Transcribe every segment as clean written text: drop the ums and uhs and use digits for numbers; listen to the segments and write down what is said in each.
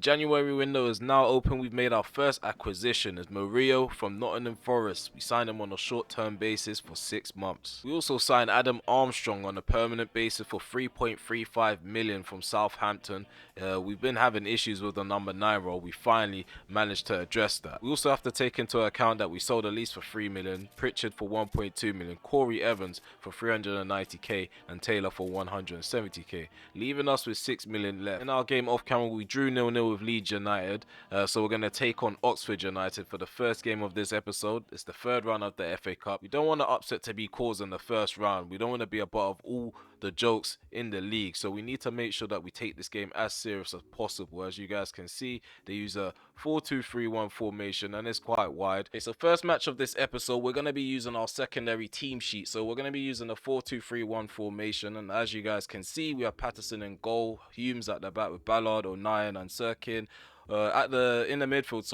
January window is now open. We've made our first acquisition as Murillo from Nottingham Forest. We signed him on a short-term basis for 6 months. We also signed Adam Armstrong on a permanent basis for 3.35 million from Southampton. We've been having issues with the number 9 role. We finally managed to address that. We also have to take into account that we sold Elise for 3 million, Pritchard for 1.2 million, Corey Evans for 390k, and Taylor for 170k, leaving us with 6 million left. In our game off camera, we drew 0-0 with Leeds United, so we're going to take on Oxford United for the first game of this episode. It's the third round of the FA Cup. We don't want to upset to be caused in the first round. We don't want to be a part of all the jokes in the league, so we need to make sure that we take this game as serious as possible. As you guys can see, they use a 4-2-3-1 formation and it's quite wide. It's the first match of this episode. We're going to be using our secondary team sheet, so we're going to be using a 4-2-3-1 formation, and as you guys can see, we have Patterson in goal, Humes at the back with Ballard, O'Nien and Sirkin. In the midfield,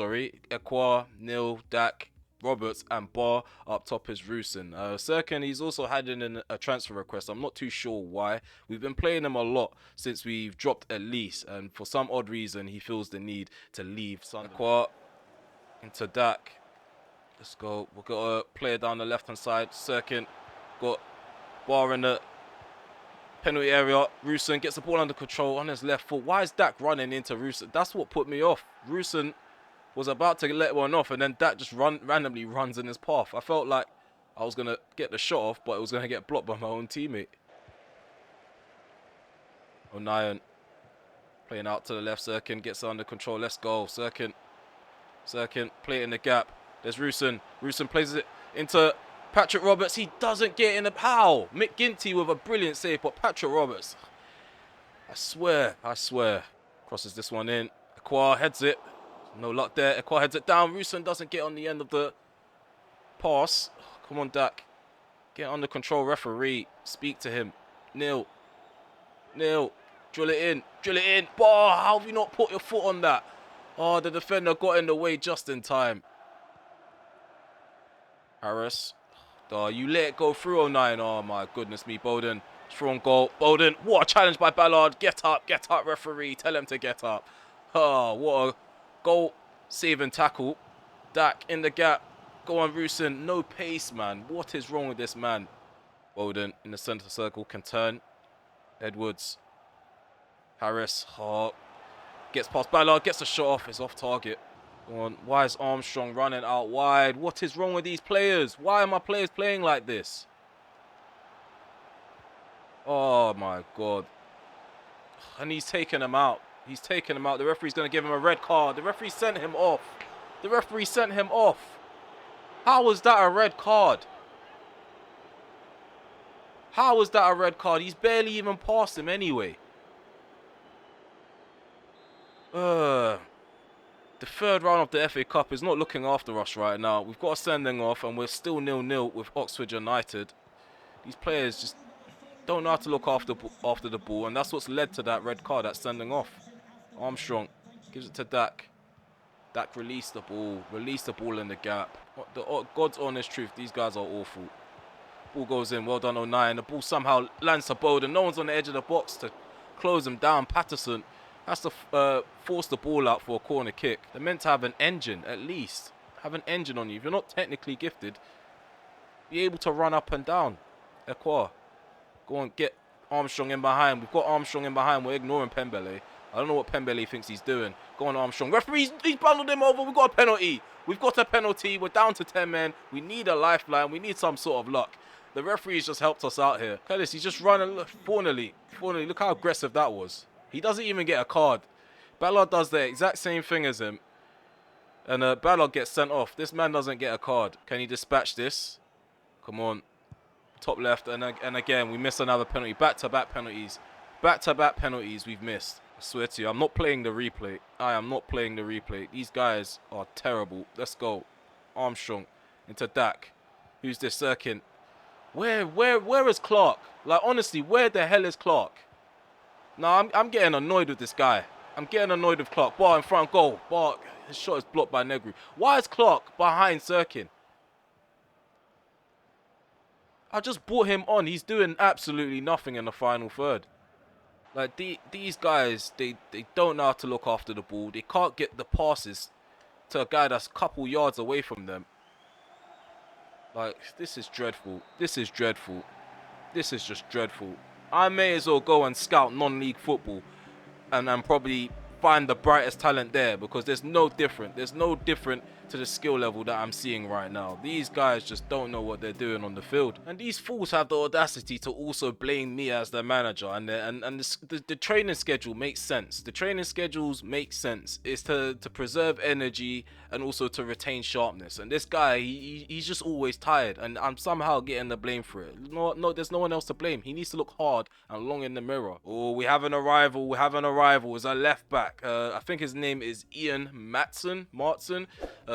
Ekwa, Neil, Dak, Roberts and Barr. Up top is Rusin. Sirkin, he's also had in a transfer request. I'm not too sure why. We've been playing him a lot since we've dropped Elise, and for some odd reason he feels the need to leave Sunderland. Ekwa into Dak. Let's go. We've got a player down the left hand side. Sirkin got Barr in the penalty area. Rusin gets the ball under control on his left foot. Why is Dak running into Rusin? That's what put me off. Rusin was about to let one off, and then Dak just randomly runs in his path. I felt like I was going to get the shot off, but it was going to get blocked by my own teammate. O'Nien playing out to the left. Sirkin gets under control. Let's go. Sirkin play it in the gap. There's Rusin. Rusin plays it into Patrick Roberts. He doesn't get in the pow. Mick Ginty with a brilliant save, but Patrick Roberts, I swear. Crosses this one in. Ekwa heads it. No luck there. Ekwa heads it down. Rusin doesn't get on the end of the pass. Come on, Dak. Get under control, referee. Speak to him. Neil. Drill it in. Bah, how have you not put your foot on that? Oh, the defender got in the way just in time. Harris. Oh, you let it go through, O'Nien. Oh, my goodness me. Bowden. Strong goal. Bowden. What a challenge by Ballard. Get up, referee. Tell him to get up. Oh, what a goal saving tackle. Dak in the gap. Go on, Rusin. No pace, man. What is wrong with this man? Bowden in the centre circle can turn. Edwards. Harris. Oh, gets past Ballard. Gets a shot off. It's off target. Go on. Why is Armstrong running out wide? What is wrong with these players? Why are my players playing like this? Oh, my God. And he's taking him out. The referee's going to give him a red card. The referee sent him off. How was that a red card? He's barely even passed him anyway. The third round of the FA Cup is not looking after us right now. We've got a sending off and we're still 0-0 with Oxford United. These players just don't know how to look after the ball, and that's what's led to that red card, that sending off. Armstrong gives it to Dak. Dak released the ball in the gap. God's honest truth, these guys are awful. Ball goes in, well done O'Nien. The ball somehow lands to Bowden. No one's on the edge of the box to close him down. Patterson has to force the ball out for a corner kick. They're meant to have an engine, at least. Have an engine on you. If you're not technically gifted, be able to run up and down. Ekwa. Go on, get Armstrong in behind. We've got Armstrong in behind. We're ignoring Pembele. I don't know what Pembele thinks he's doing. Go on, Armstrong. Referee, he's bundled him over. We've got a penalty. We're down to 10 men. We need a lifeline. We need some sort of luck. The referee's just helped us out here. Look at this. He's just running. Fornelli. Look how aggressive that was. He doesn't even get a card. Ballard does the exact same thing as him. And Ballard gets sent off. This man doesn't get a card. Can he dispatch this? Come on. Top left. And again, we miss another penalty. Back-to-back penalties. We've missed. I swear to you, I'm not playing the replay. I am not playing the replay. These guys are terrible. Let's go. Armstrong into Dak. Who's this? Sirkin. Where is Clark? Like, honestly, where the hell is Clark? No, I'm getting annoyed with this guy. I'm getting annoyed with Clark. Bar in front, goal. Bar, his shot is blocked by Negru. Why is Clark behind Sirkin? I just brought him on. He's doing absolutely nothing in the final third. Like these guys, they don't know how to look after the ball. They can't get the passes to a guy that's a couple yards away from them. Like, this is dreadful. This is dreadful. This is just dreadful. I may as well go and scout non-league football and probably find the brightest talent there, because there's no different. There's no different to the skill level that I'm seeing right now. These guys just don't know what they're doing on the field, and these fools have the audacity to also blame me as their manager. And the training schedule makes sense. The training schedules make sense. It's to preserve energy and also to retain sharpness. And this guy, he's just always tired, and I'm somehow getting the blame for it. No, there's no one else to blame. He needs to look hard and long in the mirror. Oh, we have an arrival. We have an arrival. It's a left back. I think his name is Ian Matson.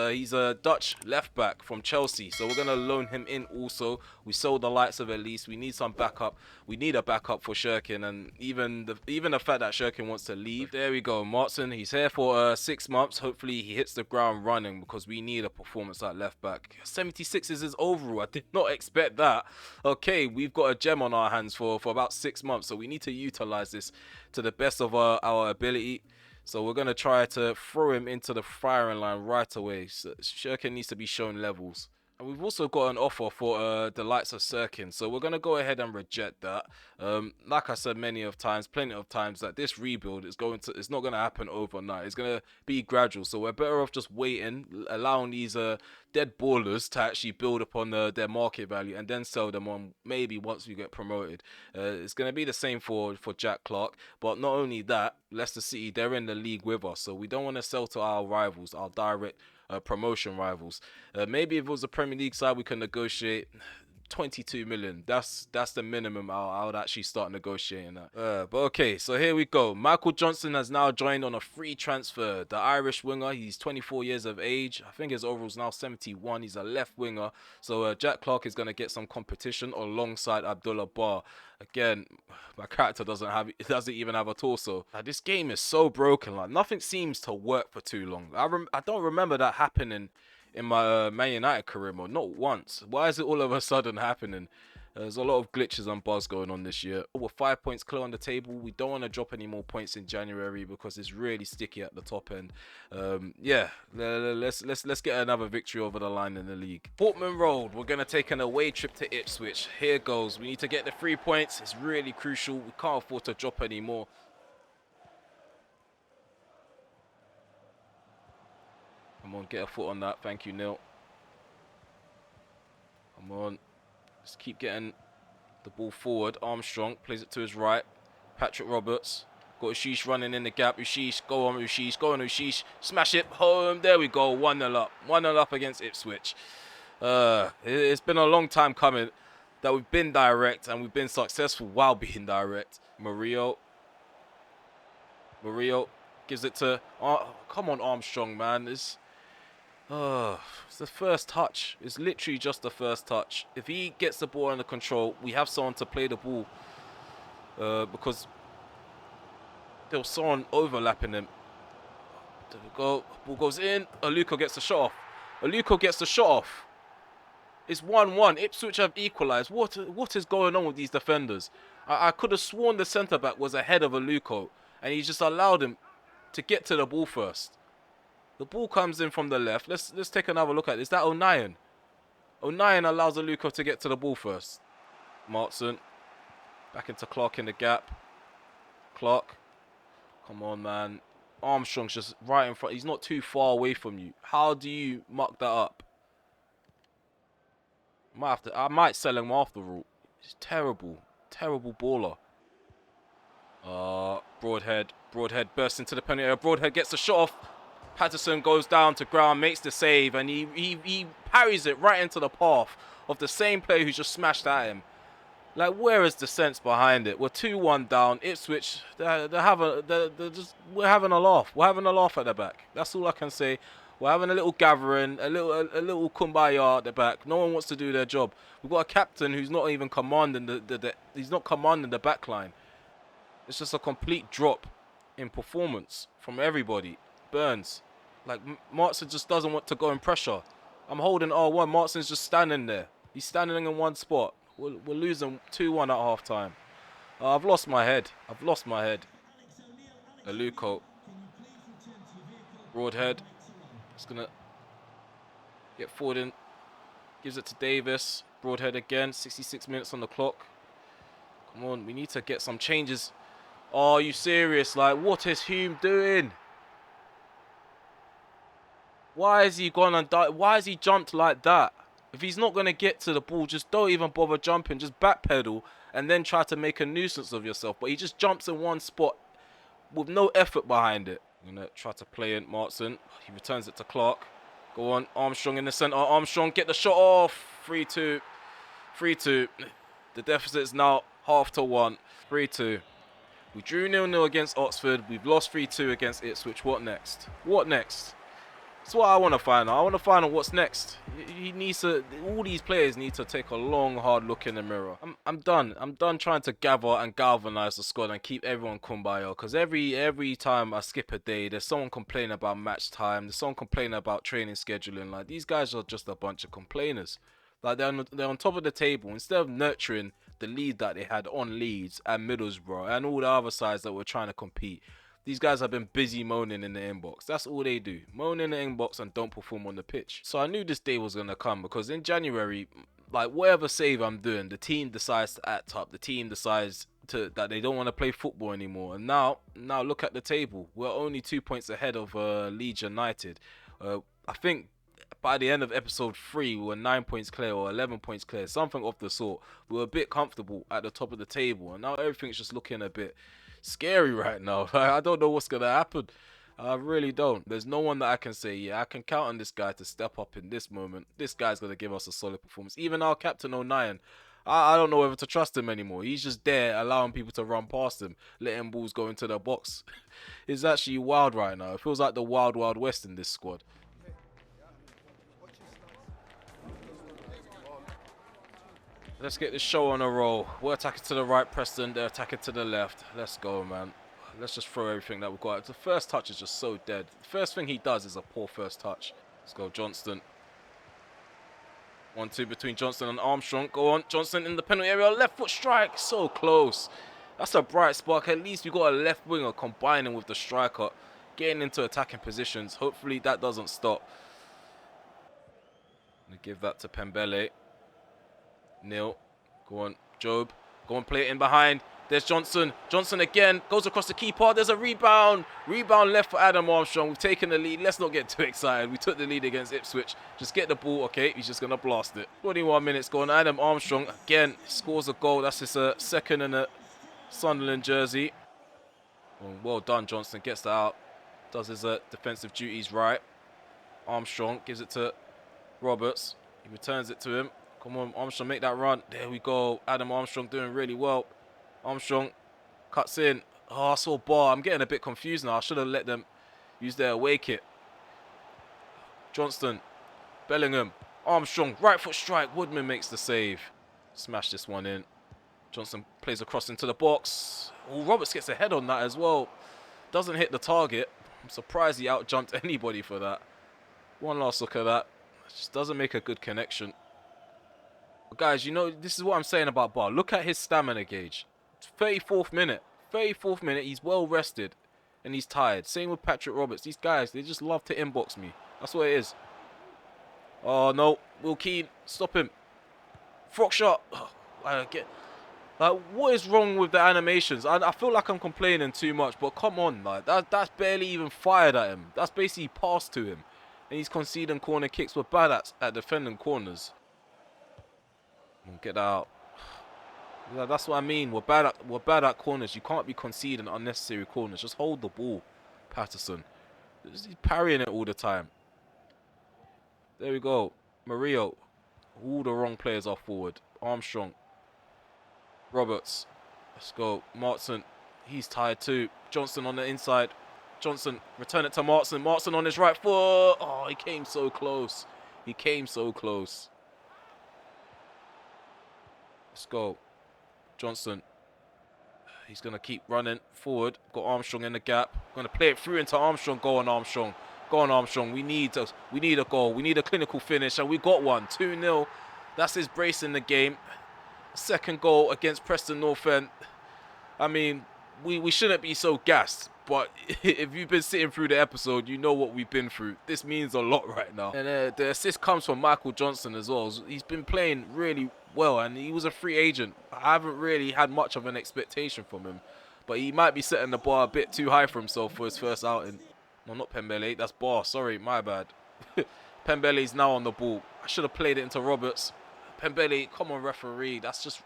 He's a Dutch left back from Chelsea, so we're gonna loan him in. Also, we sold the likes of Elise. We need some backup. We need a backup for Shirkin, and even the fact that Shirkin wants to leave. There we go, Matson. He's here for 6 months. Hopefully, he hits the ground running, because we need a performance at left back. 76 is his overall. I did not expect that. Okay, we've got a gem on our hands for about 6 months, so we need to utilize this to the best of our ability. So we're going to try to throw him into the firing line right away. So Shirkin needs to be shown levels. And we've also got an offer for the likes of Sirkin, so we're going to go ahead and reject that. Like I said plenty of times, that this rebuild is it's not going to happen overnight. It's going to be gradual, so we're better off just waiting, allowing these dead ballers to actually build upon their market value, and then sell them on maybe once we get promoted. It's going to be the same for Jack Clark, but not only that, Leicester City, they're in the league with us, so we don't want to sell to our rivals, our direct promotion rivals. Maybe if it was a Premier League side, we can negotiate 22 million. That's the minimum I would actually start negotiating at. But okay, so here we go. Michael Johnson has now joined on a free transfer. The Irish winger, he's 24 years of age. I think his overall's now 71. He's a left winger. So Jack Clark is going to get some competition alongside Abdullah Bar. Again, my character doesn't even have a torso. Like, this game is so broken. Like, nothing seems to work for too long. I don't remember that happening in my Man United career mode, not once. Why is it all of a sudden happening? There's a lot of glitches and bugs going on this year. We're 5 points clear on the table. We don't want to drop any more points in January, because it's really sticky at the top end. Yeah, let's get another victory over the line in the league. Portman Road, we're gonna take an away trip to Ipswich. Here goes. We need to get the 3 points. It's really crucial. We can't afford to drop any more. Come on, get a foot on that. Thank you, Neil. Come on. Just keep getting the ball forward. Armstrong plays it to his right. Patrick Roberts. Got Ushish running in the gap. Ushish, go on Ushish. Go on Ushish. Smash it home. There we go. 1-0 up. 1-0 up against Ipswich. It's been a long time coming that we've been direct, and we've been successful while being direct. Murillo gives it to... come on, Armstrong, man. It's the first touch. It's literally just the first touch. If he gets the ball under control, we have someone to play the ball. Because there was someone overlapping him. There we go. Ball goes in. Aluko gets the shot off. It's 1-1. Ipswich have equalised. What is going on with these defenders? I could have sworn the centre-back was ahead of Aluko, and he just allowed him to get to the ball first. The ball comes in from the left. Let's take another look at it. Is that O'Nien? O'Nien allows Aluko to get to the ball first. Martson. Back into Clark in the gap. Clark. Come on, man. Armstrong's just right in front. He's not too far away from you. How do you muck that up? I might sell him after all. He's terrible. Terrible baller. Broadhead. Broadhead bursts into the penalty area. Broadhead gets the shot off. Patterson goes down to ground, makes the save, and he parries it right into the path of the same player who just smashed at him. Like, where is the sense behind it? We're 2-1 down. Ipswich, we're having a laugh. We're having a laugh at the back. That's all I can say. We're having a little gathering, a little kumbaya at the back. No one wants to do their job. We've got a captain who's not even commanding he's not commanding the back line. It's just a complete drop in performance from everybody. Burns. Like, Martson just doesn't want to go in pressure. I'm holding R1. Martson's just standing there. He's standing in one spot. We're losing 2-1 at half time. Oh, I've lost my head. I've lost my head. Aluko. Broadhead. It's going to get forward in. Gives it to Davis. Broadhead again. 66 minutes on the clock. Come on, we need to get some changes. Oh, are you serious? Like, what is Hume doing? Why has he gone and why has he jumped like that? If he's not going to get to the ball, just don't even bother jumping. Just backpedal and then try to make a nuisance of yourself. But he just jumps in one spot with no effort behind it. I'm going to try to play in Martin. He returns it to Clark. Go on, Armstrong in the centre. Armstrong, get the shot off. 3-2. 3-2. The deficit is now 1/2 to 3-2. We drew 0-0 against Oxford. We've lost 3-2 against Ipswich. What next? What next? That's what I want to find out. I want to find out what's next. He needs to. All these players need to take a long, hard look in the mirror. I'm done. I'm done trying to gather and galvanize the squad and keep everyone kumbaya. Because every time I skip a day, there's someone complaining about match time. There's someone complaining about training scheduling. Like, these guys are just a bunch of complainers. Like, they're on top of the table. Instead of nurturing the lead that they had on Leeds and Middlesbrough and all the other sides that were trying to compete, these guys have been busy moaning in the inbox. That's all they do. Moan in the inbox and don't perform on the pitch. So I knew this day was going to come, because in January, like, whatever save I'm doing, the team decides to act up. The team decides that they don't want to play football anymore. And now look at the table. We're only 2 points ahead of Leeds United. I think by the end of episode 3, we were 9 points clear or 11 points clear. Something of the sort. We were a bit comfortable at the top of the table. And now everything's just looking a bit scary right now. I don't know what's gonna happen. I really don't. There's no one that I can say, yeah, I can count on this guy to step up in this moment. This guy's gonna give us a solid performance. Even our captain 09, I don't know whether to trust him anymore. He's just there allowing people to run past him, letting balls go into the box. It's actually wild right now. It feels like the wild west in this squad. Let's get this show on a roll. We're attacking to the right, Preston. They're attacking to the left. Let's go, man. Let's just throw everything that we've got. The first touch is just so dead. The first thing he does is a poor first touch. Let's go, Johnston. 1-2 between Johnston and Armstrong. Go on, Johnston in the penalty area. Left foot strike. So close. That's a bright spark. At least we got a left winger combining with the striker, getting into attacking positions. Hopefully that doesn't stop. I'm going to give that to Pembele. Neil, go on, Job, go and play it in behind. There's Johnson. Johnson again goes across the keeper. There's a rebound. Rebound left for Adam Armstrong. We've taken the lead. Let's not get too excited. We took the lead against Ipswich. Just get the ball. Okay, he's just going to blast it. 21 minutes gone. Adam Armstrong again scores a goal. That's his second in a Sunderland jersey. Well done, Johnson. Gets that out. Does his defensive duties right. Armstrong gives it to Roberts. He returns it to him. Come on, Armstrong, make that run. There we go. Adam Armstrong doing really well. Armstrong cuts in. Oh, I saw bar. I'm getting a bit confused now. I should have let them use their away kit. Johnston, Bellingham, Armstrong, right foot strike. Woodman makes the save. Smash this one in. Johnson plays across into the box. Oh, Roberts gets a head on that as well. Doesn't hit the target. I'm surprised he out-jumped anybody for that. One last look at that. Just doesn't make a good connection. But guys, you know, this is what I'm saying about Bar. Look at his stamina gauge. 34th minute. 34th minute, he's well rested. And he's tired. Same with Patrick Roberts. These guys, they just love to inbox me. That's what it is. Oh, no. Will Keane, stop him. Frog shot. Like, what is wrong with the animations? I feel like I'm complaining too much, but come on, like, that's barely even fired at him. That's basically passed to him. And he's conceding corner kicks. We're bad at defending corners. Get that out. Yeah, that's what I mean. We're bad at corners. You can't be conceding unnecessary corners. Just hold the ball, Patterson. He's parrying it all the time. There we go. Murillo. All the wrong players are forward. Armstrong. Roberts. Let's go. Martin. He's tired too. Johnson on the inside. Johnson. Return it to Martin. Martin on his right foot. Oh, he came so close. He came so close. Let's go. Johnson. He's going to keep running forward. Got Armstrong in the gap. Going to play it through into Armstrong. Go on, Armstrong. Go on, Armstrong. We need a goal. We need a clinical finish. And we got one. 2-0. That's his brace in the game. Second goal against Preston North End. I mean, we shouldn't be so gassed, but if you've been sitting through the episode, you know what we've been through. This means a lot right now. And the assist comes from Michael Johnson as well. He's been playing really well, and he was a free agent. I haven't really had much of an expectation from him, but he might be setting the bar a bit too high for himself for his first outing. No, not Pembele. That's Bar. Sorry, my bad. Pembele's now on the ball. I should have played it into Roberts. Pembele, come on, referee. That's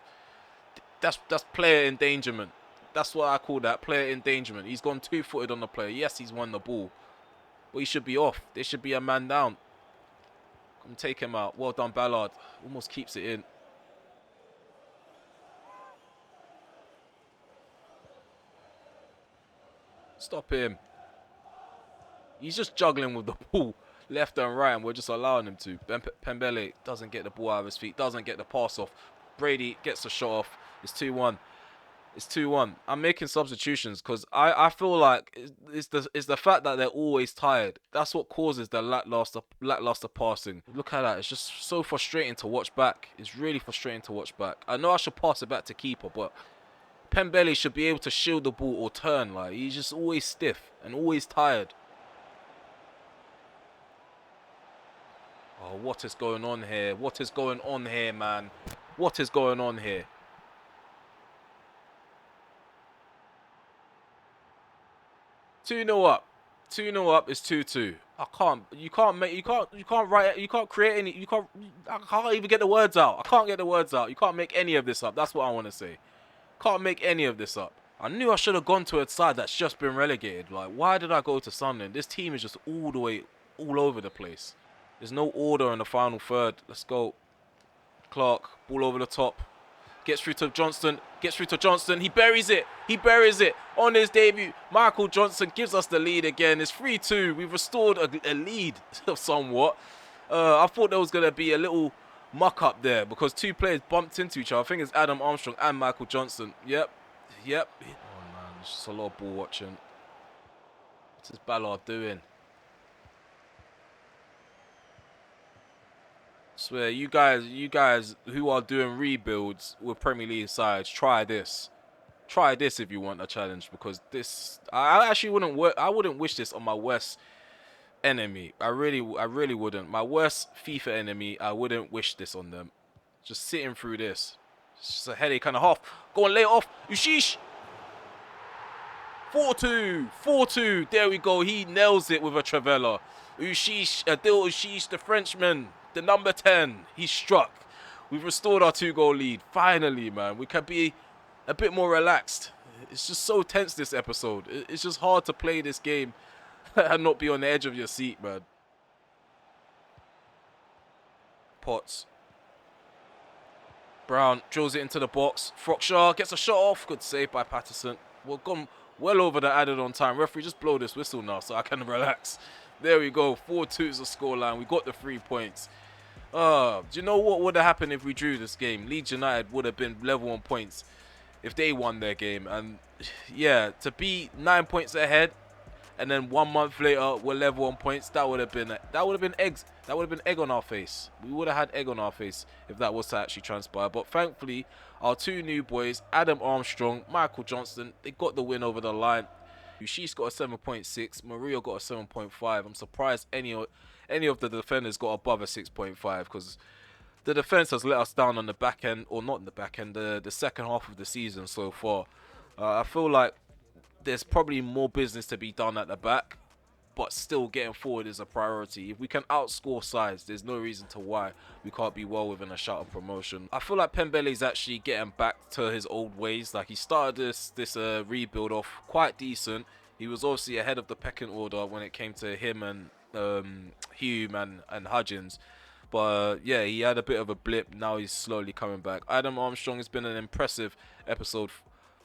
player endangerment. That's what I call that, player endangerment. He's gone two-footed on the player. Yes, he's won the ball, but he should be off. There should be a man down. Come take him out. Well done, Ballard. Almost keeps it in. Stop him. He's just juggling with the ball left and right, and we're just allowing him to. Pembele doesn't get the ball out of his feet, doesn't get the pass off. Brady gets the shot off. It's 2-1. It's 2-1. I'm making substitutions because I feel like it's the fact that they're always tired. That's what causes the lackluster passing. Look at that. It's just so frustrating to watch back. It's really frustrating to watch back. I know I should pass it back to keeper, but Pembele should be able to shield the ball or turn. Like, he's just always stiff and always tired. Oh, what is going on here? What is going on here, man? What is going on here? Two 0 up. 2-0 up is 2-2. I can't. You can't make. You can't write. You can't create any. You can't. I can't even get the words out. I can't get the words out. You can't make any of this up. That's what I want to say. Can't make any of this up. I knew I should have gone to a side that's just been relegated. Like, why did I go to Sunderland? This team is just all the way, all over the place. There's no order in the final third. Let's go. Clark, ball over the top. Gets through to Johnston. Gets through to Johnston. He buries it. He buries it on his debut. Michael Johnson gives us the lead again. It's 3-2. We've restored a lead somewhat. I thought there was going to be a little muck up there because two players bumped into each other. I think it's Adam Armstrong and Michael Johnson. Yep. Oh, man. It's just a lot of ball watching. What's this Ballard doing? Swear, you guys who are doing rebuilds with Premier League sides, try this. Try this if you want a challenge, because this, I actually wouldn't wish this on my worst enemy. I really wouldn't. My worst FIFA enemy, I wouldn't wish this on them. Just sitting through this. It's just a headache and a half. Go on, lay it off. Ushish. 4-2. 4-2. There we go. He nails it with a Travella. Adil Ushish, the Frenchman. The number 10, he struck. We've restored our 2-goal lead. Finally, man. We can be a bit more relaxed. It's just so tense, this episode. It's just hard to play this game and not be on the edge of your seat, man. Potts. Brown drills it into the box. Frockshaw gets a shot off. Good save by Patterson. We've gone well over the added on time. Referee, just blow this whistle now so I can relax. There we go. 4-2 is the scoreline. We got the 3 points. Do you know what would have happened if we drew this game? Leeds United would have been level on points if they won their game. And yeah, to be 9 points ahead and then 1 month later we're level on points, that would have been eggs. That would have been egg on our face. We would have had egg on our face if that was to actually transpire. But thankfully, our 2 new boys, Adam Armstrong, Michael Johnston, they got the win over the line. Ushi's got a 7.6. Murillo got a 7.5. I'm surprised any of the defenders got above a 6.5 because the defense has let us down on the back end, or not in the back end, the second half of the season so far. I feel like there's probably more business to be done at the back, but still getting forward is a priority. If we can outscore sides, there's no reason to why we can't be well within a shout of promotion. I feel like Pembele's actually getting back to his old ways. Like, he started this rebuild off quite decent. He was obviously ahead of the pecking order when it came to him and Hume and Hudgens. But yeah, he had a bit of a blip. Now he's slowly coming back. Adam Armstrong has been an impressive episode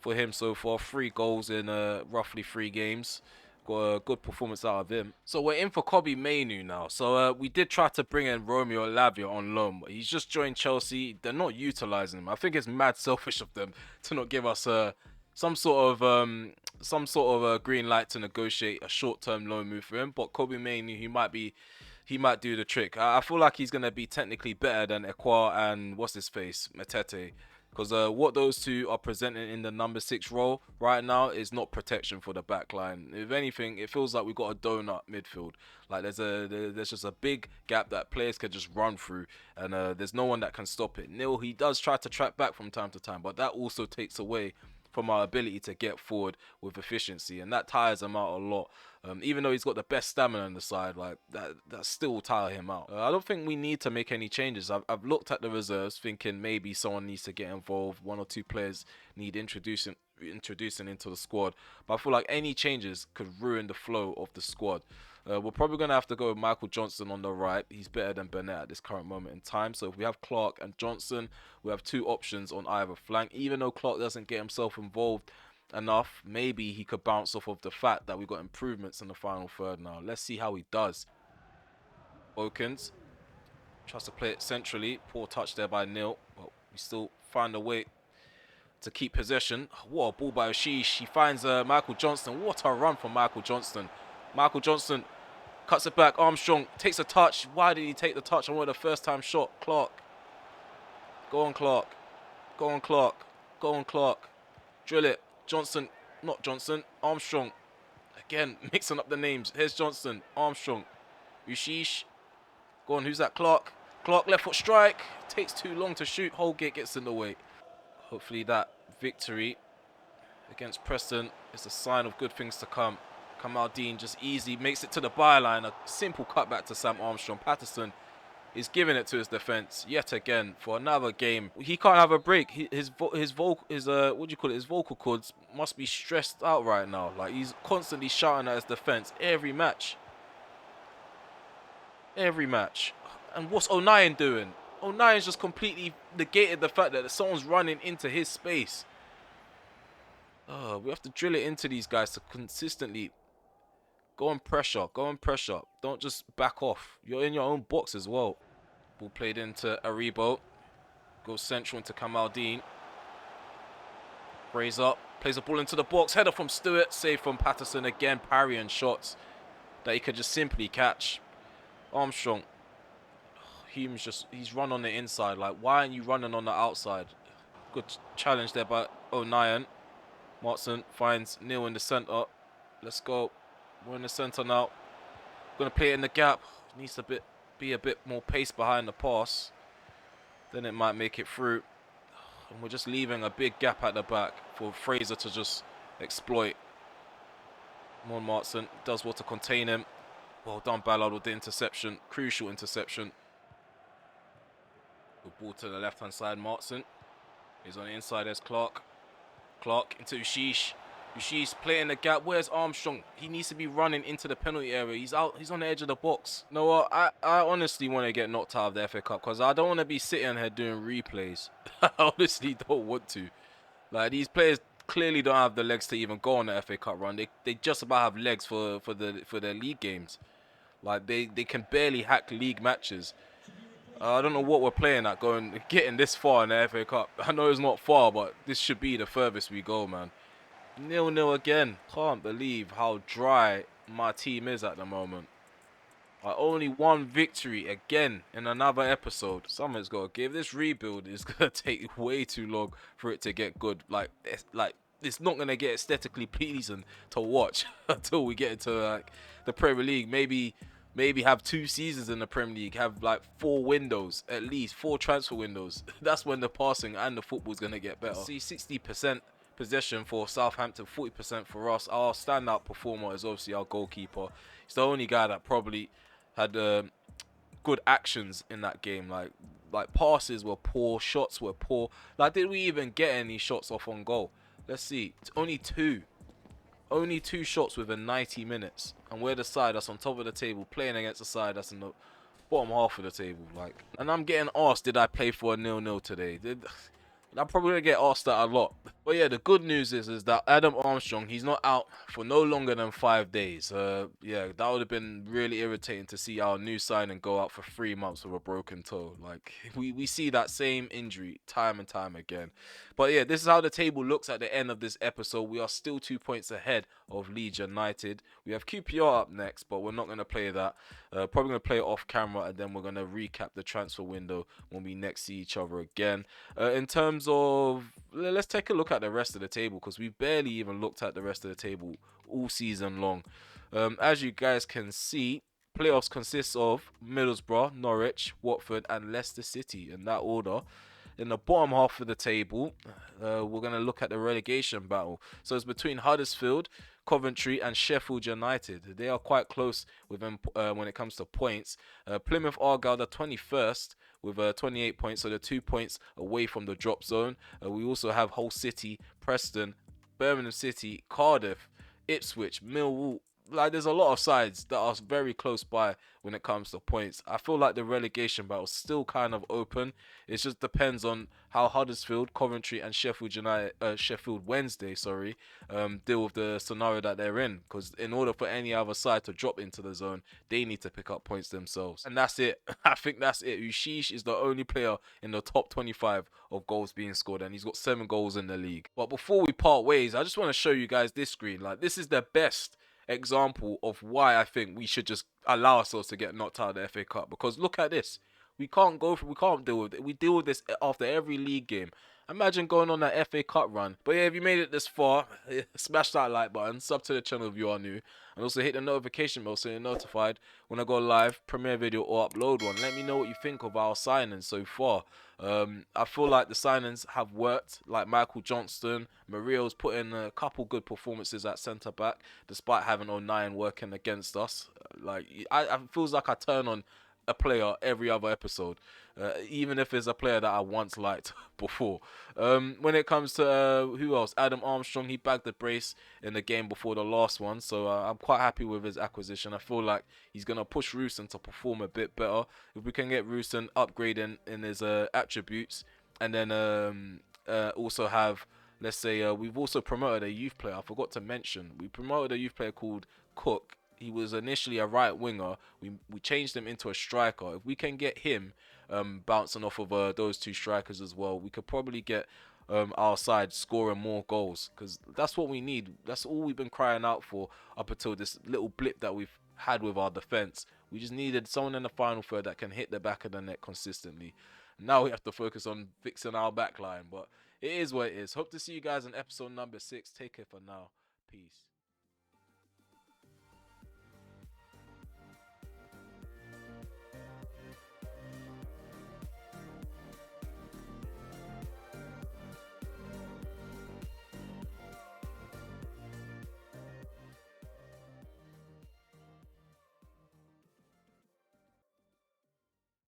for him so far. 3 goals in roughly 3 games. Got a good performance out of him. So we're in for Kobbie Mainoo now. So we did try to bring in Romeo Lavia on loan. He's just joined Chelsea. They're not utilising him. I think it's mad selfish of them to not give us some sort of green light to negotiate a short-term loan move for him. But Kobbie Mainoo, he might do the trick. I feel like he's gonna be technically better than Ekwa and what's his face, Matete. Because what those two are presenting in the number 6 role right now is not protection for the back line. If anything, it feels like we got a donut midfield. Like there's just a big gap that players can just run through, and there's no one that can stop it. Neil, he does try to track back from time to time, but that also takes away from our ability to get forward with efficiency, and that tires him out a lot. Even though he's got the best stamina on the side, like that still tire him out. I don't think we need to make any changes. I've looked at the reserves, thinking maybe someone needs to get involved. 1 or 2 players need introducing into the squad, but I feel like any changes could ruin the flow of the squad. We're probably going to have to go with Michael Johnson on the right. He's better than Burnett at this current moment in time. So if we have Clark and Johnson, we have 2 options on either flank. Even though Clark doesn't get himself involved enough, maybe he could bounce off of the fact that we got improvements in the final third now. Let's see how he does. Okins tries to play it centrally. Poor touch there by Neil, but we still find a way to keep possession. What a ball by Ashish. He finds Michael Johnston. What a run from Michael Johnston. Michael Johnston cuts it back. Armstrong takes a touch. Why did he take the touch on the first time shot? Clark. Go on, Clark. Go on, Clark. Go on, Clark. Drill it. Johnson. Not Johnson. Armstrong. Again, mixing up the names. Here's Johnson. Armstrong. Ashish. Go on, who's that? Clark. Clark, left foot strike. Takes too long to shoot. Holgate gets in the way. Hopefully that victory against Preston is a sign of good things to come. Kamaldeen just easy makes it to the byline. A simple cutback to Sam Armstrong. Patterson is giving it to his defense yet again for another game. He can't have a break. His vocal cords must be stressed out right now. Like, he's constantly shouting at his defense every match. Every match. And what's O'Nien doing? O'Nien's just completely negated the fact that someone's running into his space. We have to drill it into these guys to consistently go on pressure. Go on pressure. Don't just back off. You're in your own box as well. Ball played into Aribo. Goes central into Kamaldeen. Brays up. Plays the ball into the box. Header from Stewart. Save from Patterson again. Parrying shots that he could just simply catch. Armstrong. He's run on the inside. Like, why aren't you running on the outside? Good challenge there by O'Nien. Martson finds Neil in the centre. Let's go. We're in the centre now. Gonna play it in the gap. Needs to be a bit more pace behind the pass. Then it might make it through. And we're just leaving a big gap at the back for Fraser to just exploit. Mon Martson does well to contain him. Well done, Ballard, with the interception. Crucial interception. Good ball to the left-hand side, Martson. He's on the inside, there's Clark. Clark into Ushish. Ushish playing the gap. Where's Armstrong? He needs to be running into the penalty area. He's out. He's on the edge of the box. You know what? I honestly want to get knocked out of the FA Cup because I don't want to be sitting here doing replays. I honestly don't want to. Like, these players clearly don't have the legs to even go on the FA Cup run. They just about have legs for their league games. Like, they can barely hack league matches. I don't know what we're playing at getting this far in the FA Cup. I know it's not far, but this should be the furthest we go, man. 0-0 again. Can't believe how dry my team is at the moment. Only 1 victory again in another episode. Someone's got to give. This rebuild is going to take way too long for it to get good. Like it's not going to get aesthetically pleasing to watch until we get into the Premier League. Maybe have 2 seasons in the Premier League, have like 4 windows, at least 4 transfer windows. That's when the passing and the football is going to get better. See, 60% possession for Southampton, 40% for us. Our standout performer is obviously our goalkeeper. He's the only guy that probably had good actions in that game. Like passes were poor, shots were poor. Like, did we even get any shots off on goal? Let's see. It's only 2. Only 2 shots within 90 minutes. And we're the side that's on top of the table, playing against the side that's in the bottom half of the table. And I'm getting asked, did I play for a 0-0 today? I'm probably going to get asked that a lot. But yeah, the good news is that Adam Armstrong, he's not out for no longer than 5 days. Yeah, that would have been really irritating to see our new signing go out for 3 months with a broken toe. Like, we see that same injury time and time again. But yeah, this is how the table looks at the end of this episode. We are still 2 points ahead of Leeds United. We have QPR up next, but we're not going to play that. Probably going to play it off camera, and then we're going to recap the transfer window when we next see each other again. In terms of, let's take a look at the rest of the table, because we barely even looked at the rest of the table all season long. As you guys can see, playoffs consists of Middlesbrough, Norwich, Watford, and Leicester City in that order. In the bottom half of the table, we're going to look at the relegation battle. So it's between Huddersfield, Coventry, and Sheffield United. They are quite close with them when it comes to points. Plymouth Argyle are 21st with 28 points, so they're 2 points away from the drop zone. We also have Hull City, Preston, Birmingham City, Cardiff, Ipswich, Millwall. Like, there's a lot of sides that are very close by when it comes to points. I feel like the relegation battle is still kind of open. It just depends on how Huddersfield, Coventry, and Sheffield Wednesday, deal with the scenario that they're in. Because in order for any other side to drop into the zone, they need to pick up points themselves. And that's it. I think that's it. Ushish is the only player in the top 25 of goals being scored, and he's got 7 goals in the league. But before we part ways, I just want to show you guys this screen. Like, this is the best example of why I think we should just allow ourselves to get knocked out of the FA Cup. Because look at this. We can't deal with it. We deal with this after every league game. Imagine going on that FA Cup run. But yeah, if you made it this far, smash that like button, sub to the channel if you are new, and also hit the notification bell so you're notified when I go live, premiere video, or upload one. Let me know what you think of our signings so far. I feel like the signings have worked. Like Michael Johnston, Murillo's put in a couple good performances at centre back, despite having O'Nien working against us. I feels like I turn on a player every other episode, even if it's a player that I once liked before. When it comes to who else, Adam Armstrong, he bagged the brace in the game before the last one, so I'm quite happy with his acquisition. I feel like he's gonna push Roosten to perform a bit better. If we can get Roosten upgrading in his attributes, and then also have, let's say, we've also promoted a youth player. I forgot to mention, we promoted a youth player called Cook. He was initially a right winger. We changed him into a striker. If we can get him bouncing off of those 2 strikers as well, we could probably get our side scoring more goals, because that's what we need. That's all we've been crying out for up until this little blip that we've had with our defense. We just needed someone in the final third that can hit the back of the net consistently. Now we have to focus on fixing our back line, but it is what it is. Hope to see you guys in episode number 6. Take care for now. Peace.